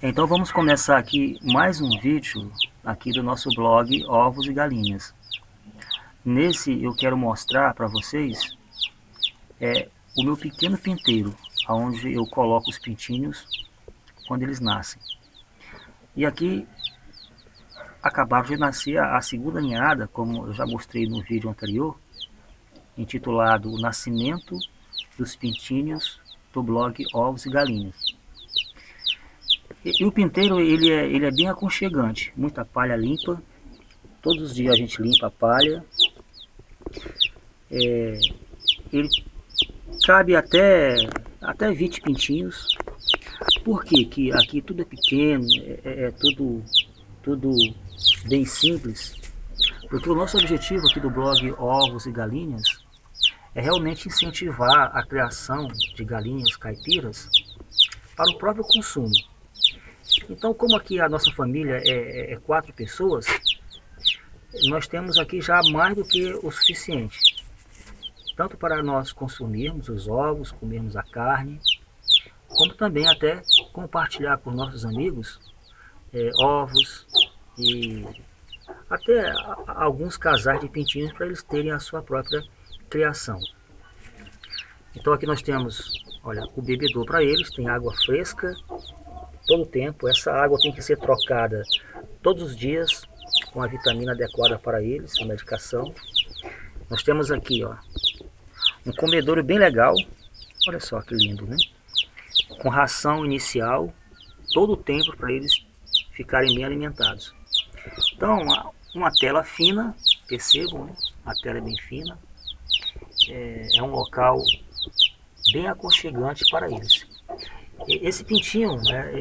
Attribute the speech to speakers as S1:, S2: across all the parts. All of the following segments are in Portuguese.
S1: Então vamos começar aqui mais um vídeo aqui do nosso blog Ovos e Galinhas. Nesse eu quero mostrar para vocês o meu pequeno pinteiro, onde eu coloco os pintinhos quando eles nascem. E aqui acabaram de nascer a segunda ninhada, como eu já mostrei no vídeo anterior, intitulado O Nascimento dos Pintinhos do blog Ovos e Galinhas. E o pinteiro ele é bem aconchegante, muita palha limpa, todos os dias a gente limpa a palha. Ele cabe até 20 pintinhos. Por quê? Que aqui tudo é pequeno, tudo bem simples, porque o nosso objetivo aqui do blog Ovos e Galinhas é realmente incentivar a criação de galinhas caipiras para o próprio consumo. Então, como aqui a nossa família é 4 pessoas, nós temos aqui já mais do que o suficiente, tanto para nós consumirmos os ovos, comermos a carne, como também até compartilhar com nossos amigos ovos e até alguns casais de pintinhos para eles terem a sua própria criação. Então aqui nós temos, olha, o bebedouro para eles, tem água fresca todo o tempo. Essa água tem que ser trocada todos os dias com a vitamina adequada para eles, a medicação. Nós temos aqui, ó, um comedouro bem legal, olha só que lindo, né? Com ração inicial todo o tempo para eles ficarem bem alimentados. Então uma tela fina, percebam, né? A tela é bem fina, é um local bem aconchegante para eles. Esse pintinho, né,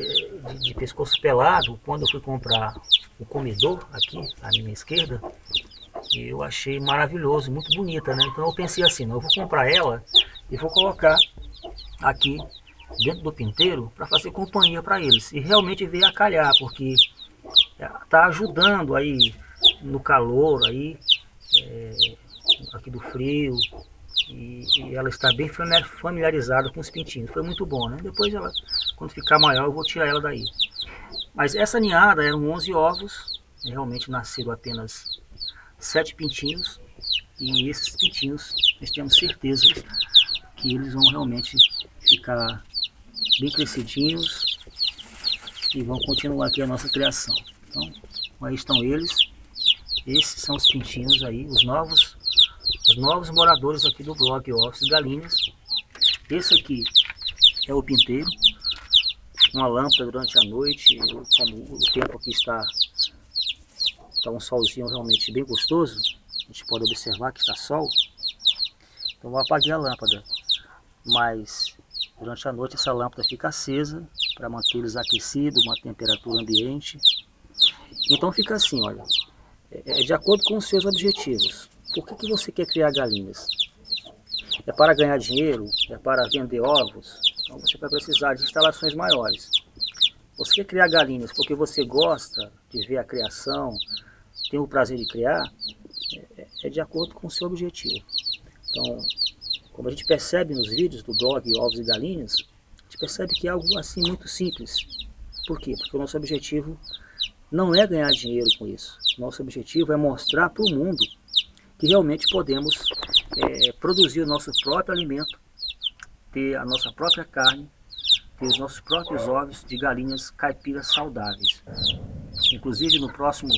S1: de pescoço pelado, quando eu fui comprar o comedor aqui à minha esquerda, eu achei maravilhoso, muito bonita, né? Então eu pensei assim, não, eu vou comprar ela e vou colocar aqui dentro do pinteiro para fazer companhia para eles. E realmente veio a calhar, porque está ajudando aí no calor aí, aqui do frio. E ela está bem familiarizada com os pintinhos. Foi muito bom, né? Depois ela, quando ficar maior, eu vou tirar ela daí. Mas essa ninhada eram 11 ovos. Realmente nasceram apenas 7 pintinhos. E esses pintinhos, nós temos certeza que eles vão realmente ficar bem crescidinhos e vão continuar aqui a nossa criação. Então, aí estão eles. Esses são os pintinhos aí, os novos moradores aqui do blog Ovos e Galinhas. Esse aqui é o pinteiro, uma lâmpada durante a noite. Como o tempo aqui está um solzinho realmente bem gostoso, a gente pode observar que está sol. Então eu apaguei a lâmpada, mas durante a noite essa lâmpada fica acesa para manter eles aquecidos, uma temperatura ambiente. Então fica assim, olha, de acordo com os seus objetivos. Por que você quer criar galinhas? É para ganhar dinheiro? É para vender ovos? Então você vai precisar de instalações maiores. Você quer criar galinhas porque você gosta de ver a criação, tem o prazer de criar? É de acordo com o seu objetivo. Então, como a gente percebe nos vídeos do blog Ovos e Galinhas, a gente percebe que é algo assim muito simples. Por quê? Porque o nosso objetivo não é ganhar dinheiro com isso. Nosso objetivo é mostrar para o mundo que realmente podemos produzir o nosso próprio alimento, ter a nossa própria carne, ter os nossos próprios ovos de galinhas caipiras saudáveis. Inclusive no próximo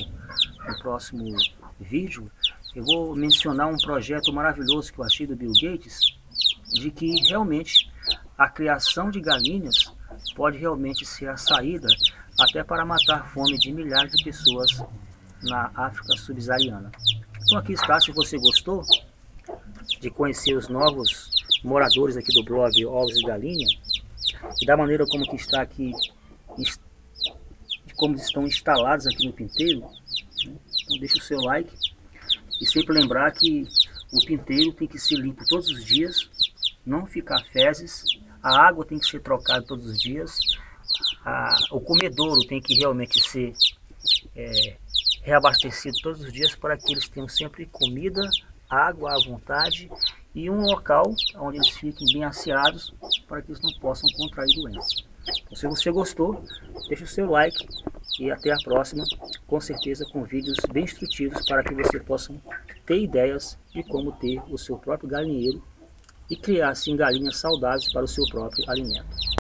S1: vídeo eu vou mencionar um projeto maravilhoso que eu achei do Bill Gates, de que realmente a criação de galinhas pode realmente ser a saída até para matar a fome de milhares de pessoas na África subsaariana. Então aqui está, se você gostou de conhecer os novos moradores aqui do blog Ovos e Galinha, e da maneira como que está aqui, de como estão instalados aqui no pinteiro, né? Então deixa o seu like, e sempre lembrar que o pinteiro tem que ser limpo todos os dias, não ficar fezes, a água tem que ser trocada todos os dias, o comedouro tem que realmente ser reabastecido todos os dias para que eles tenham sempre comida, água à vontade e um local onde eles fiquem bem asseados para que eles não possam contrair doenças. Então, se você gostou, deixe o seu like e até a próxima, com certeza com vídeos bem instrutivos para que você possa ter ideias de como ter o seu próprio galinheiro e criar assim galinhas saudáveis para o seu próprio alimento.